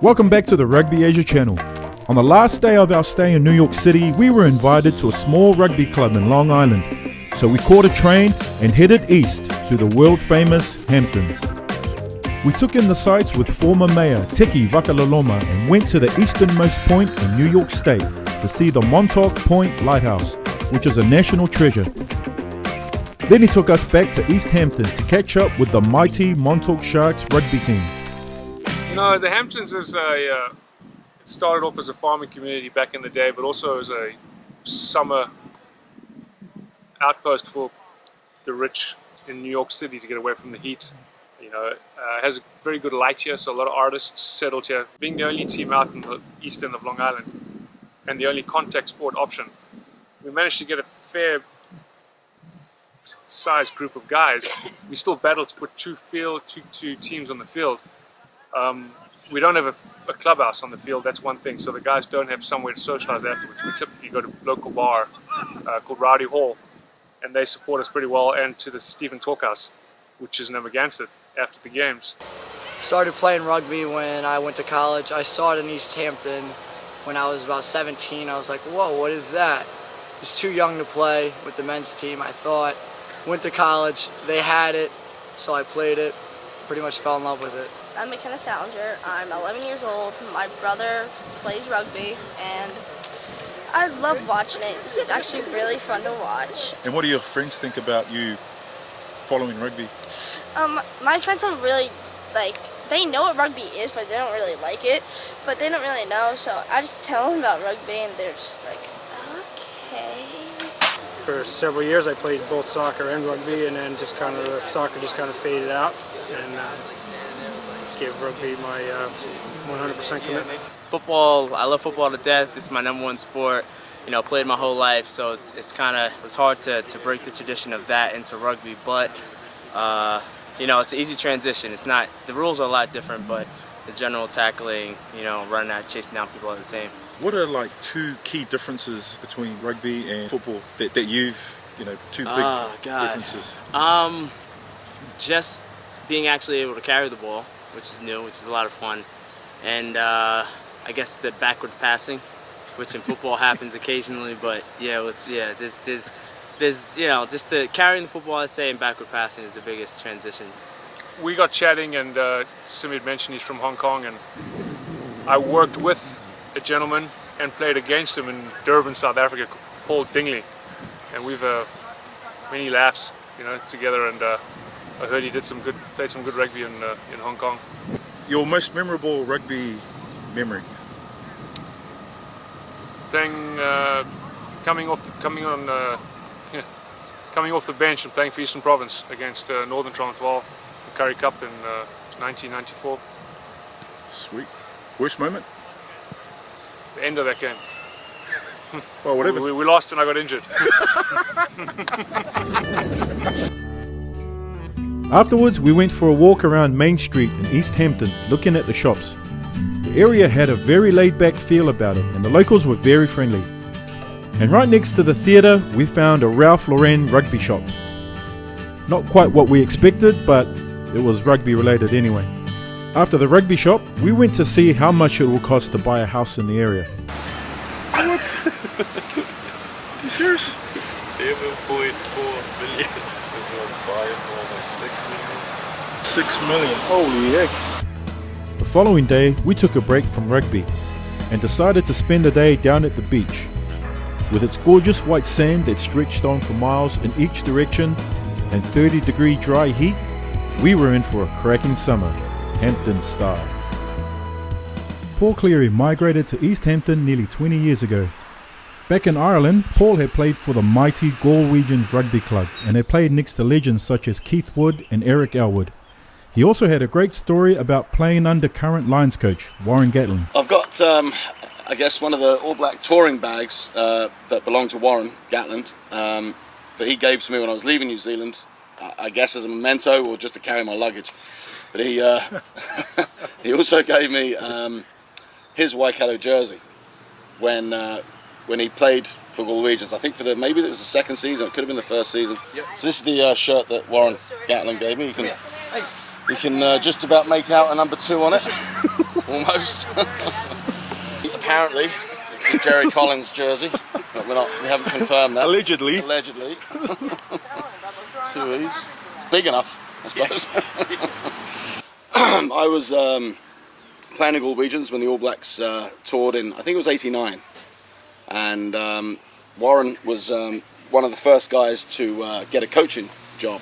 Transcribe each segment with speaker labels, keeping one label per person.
Speaker 1: Welcome back to the Rugby Asia channel. On the last day of our stay in New York City, we were invited to a small rugby club in Long Island. So we caught a train and headed east to the world-famous Hamptons. We took in the sights with former Mayor Teki Vakalaloma and went to the easternmost point in New York State to see the Montauk Point Lighthouse, which is a national treasure. Then he took us back to East Hampton to catch up with the mighty Montauk Sharks rugby team.
Speaker 2: You know, the Hamptons is it started off as a farming community back in the day, but also as a summer outpost for the rich in New York City to get away from the heat. You know, it has a very good light here, so a lot of artists settled here. Being the only team out in the east end of Long Island and the only contact sport option, we managed to get a fair sized group of guys. We still battled to put two teams on the field. We don't have a clubhouse on the field, that's one thing, so the guys don't have somewhere to socialize afterwards. We typically go to a local bar called Rowdy Hall, and they support us pretty well, and to the Stephen Talkhouse, which is in Amagansett, after the games.
Speaker 3: Started playing rugby when I went to college. I saw it in East Hampton when I was about 17. I was like, whoa, what is that? I was too young to play with the men's team, I thought. Went to college, they had it, so I played it, pretty much fell in love with it.
Speaker 4: I'm McKenna Salinger. I'm 11 years old. My brother plays rugby, and I love watching it. It's actually really fun to watch.
Speaker 5: And what do your friends think about you following rugby?
Speaker 4: My friends don't really, they know what rugby is, but they don't really like it. But they don't really know, so I just tell them about rugby, and they're just like, okay.
Speaker 6: For several years I played both soccer and rugby, and then soccer just kind of faded out, and gave rugby my 100% commitment.
Speaker 7: Football, I love football to death. It's my number one sport. You know, played my whole life, so it's hard to break the tradition of that into rugby, but you know, it's an easy transition. It's not, the rules are a lot different, but the general tackling, you know, running out, chasing down people are the same.
Speaker 5: What are like two key differences between rugby and football that you've, you know, two big differences?
Speaker 7: Just being actually able to carry the ball, which is new, which is a lot of fun, and I guess the backward passing, which in football happens occasionally, but there's you know, just the carrying the football, I'd say, and backward passing is the biggest transition. We
Speaker 2: got chatting, and Simi had mentioned he's from Hong Kong, and I worked with a gentleman and played against him in Durban, South Africa, Paul Dingley, and we've many laughs, you know, together, and I heard he played some good rugby in Hong Kong.
Speaker 5: Your most memorable rugby memory?
Speaker 2: Playing, coming off the bench and playing for Eastern Province against Northern Transvaal, the Currie Cup in 1994.
Speaker 5: Sweet. Worst moment?
Speaker 2: The end of that game.
Speaker 5: Well, whatever.
Speaker 2: We lost and I got injured.
Speaker 1: Afterwards, we went for a walk around Main Street in East Hampton, looking at the shops. The area had a very laid-back feel about it, and the locals were very friendly. And right next to the theatre, we found a Ralph Lauren rugby shop. Not quite what we expected, but it was rugby related anyway. After the rugby shop, we went to see how much it will cost to buy a house in the area.
Speaker 5: What? You serious?
Speaker 8: 7.4 million. This one's buying for almost 6 million.
Speaker 5: 6 million, holy heck.
Speaker 1: The following day, we took a break from rugby and decided to spend the day down at the beach. With its gorgeous white sand that stretched on for miles in each direction and 30-degree dry heat, we were in for a cracking summer, Hampton style. Paul Cleary migrated to East Hampton nearly 20 years ago. Back in Ireland, Paul had played for the mighty Galwegians Rugby Club and had played next to legends such as Keith Wood and Eric Elwood. He also had a great story about playing under current Lions coach Warren Gatland.
Speaker 9: I've got, I guess, one of the All Black touring bags that belonged to Warren Gatland that he gave to me when I was leaving New Zealand, I guess as a memento or just to carry my luggage. But he he also gave me his Waikato jersey when he played for Galwegians. I think maybe it was the second season, it could have been the first season. Yep. So this is the shirt that Warren Gatland gave me. You can You can just about make out a number 2 on it, almost. Apparently, it's a Jerry Collins jersey, but we haven't confirmed that.
Speaker 5: Allegedly.
Speaker 9: 2 E's. Big enough, I suppose. I was playing in Galwegians when the All Blacks toured in, I think it was '89, and Warren was one of the first guys to get a coaching job.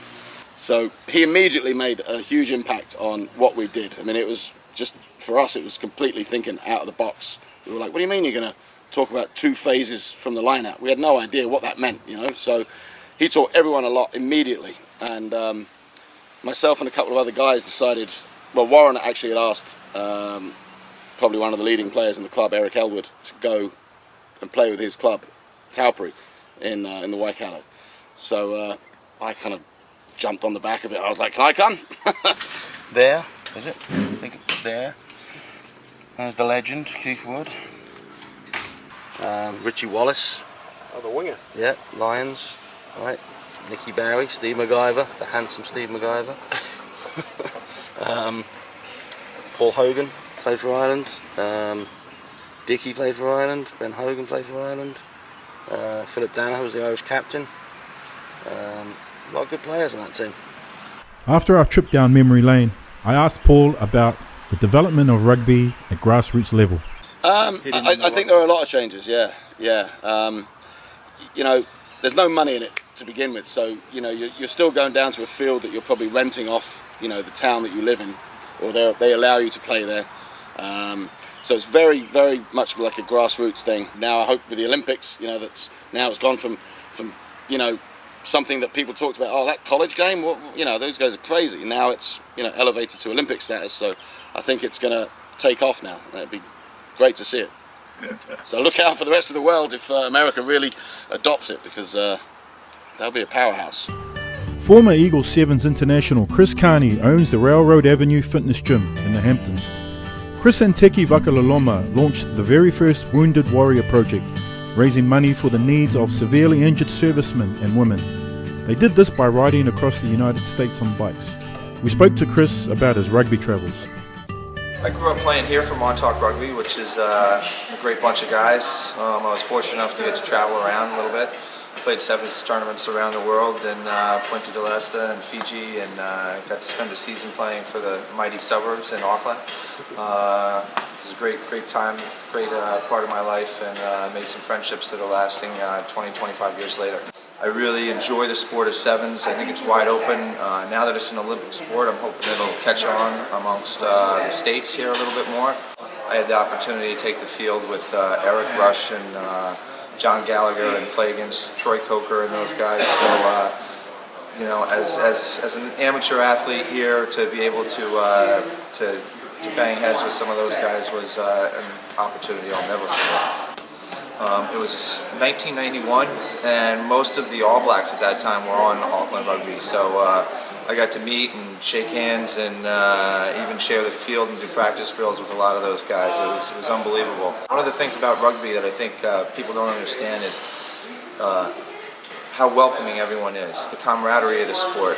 Speaker 9: So he immediately made a huge impact on what we did. I mean, it was just, for us, it was completely thinking out of the box. We were like, what do you mean you're going to talk about 2 phases from the line-out? We had no idea what that meant, you know. So he taught everyone a lot immediately. And myself and a couple of other guys decided, well, Warren actually had asked probably one of the leading players in the club, Eric Elwood, to go and play with his club, Taupery, in the Waikato. So I kind of jumped on the back of it. I was like, can I come? There, is it? I think it's there. There's the legend, Keith Wood. Richie Wallace.
Speaker 10: Oh, the winger.
Speaker 9: Yeah, Lions. Right. Nicky Barry, Steve MacGyver, the handsome Steve MacGyver. Paul Hogan played for Ireland. Dickie played for Ireland. Ben Hogan played for Ireland. Philip Danaher was the Irish captain. A lot of good players in that team.
Speaker 1: After our trip down memory lane, I asked Paul about the development of rugby at grassroots level.
Speaker 9: I think there are a lot of changes, yeah. You know, there's no money in it to begin with, so you know you're still going down to a field that you're probably renting off, you know, the town that you live in, or they allow you to play there. So it's very, very much like a grassroots thing. Now I hope with the Olympics, you know, it's gone from you know, something that people talked about, oh, that college game, well, you know, those guys are crazy. Now it's, you know, elevated to Olympic status, so I think it's going to take off now. It'd be great to see it. So look out for the rest of the world if America really adopts it, because they'll be a powerhouse.
Speaker 1: Former Eagle Sevens international Chris Carney owns the Railroad Avenue Fitness Gym in the Hamptons. Chris and Teki Vakalaloma launched the very first Wounded Warrior project, raising money for the needs of severely injured servicemen and women. They did this by riding across the United States on bikes. We spoke to Chris about his rugby travels.
Speaker 11: I grew up playing here for Montauk Rugby, which is a great bunch of guys. I was fortunate enough to get to travel around a little bit. Played sevens tournaments around the world in Punta del Este and Fiji, and got to spend a season playing for the mighty suburbs in Auckland. It was a great time, great part of my life, and made some friendships that are lasting 20, 25 years later. I really enjoy the sport of sevens. I think it's wide open. Now that it's an Olympic sport, I'm hoping it'll catch on amongst the states here a little bit more. I had the opportunity to take the field with Eric Rush and John Gallagher and play against Troy Coker and those guys. So, you know, as an amateur athlete here, to be able to bang heads with some of those guys was an opportunity I'll never forget. It was 1991, and most of the All Blacks at that time were on Auckland Rugby. So I got to meet and shake hands and even share the field and do practice drills with a lot of those guys. It was unbelievable. One of the things about rugby that I think people don't understand is how welcoming everyone is, the camaraderie of the sport.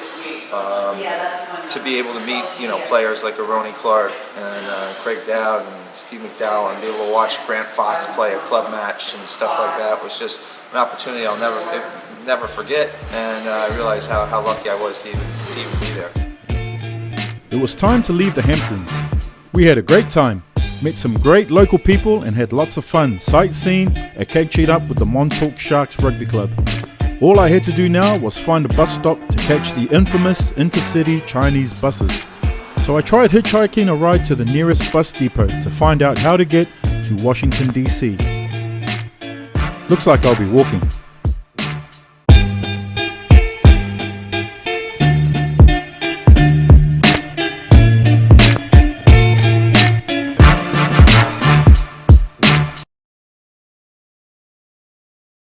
Speaker 11: To be able to meet, you know, players like Ronnie Clark and Craig Dowd and Steve McDowell, and be able to watch Grant Fox play a club match and stuff like that was just an opportunity I'll never forget, and I realized how lucky I was to even be there.
Speaker 1: It was time to leave the Hamptons. We had a great time, met some great local people, and had lots of fun sightseeing and catching up with the Montauk Sharks Rugby Club. All I had to do now was find a bus stop to catch the infamous intercity Chinese buses. So I tried hitchhiking a ride to the nearest bus depot to find out how to get to Washington DC. Looks like I'll be walking.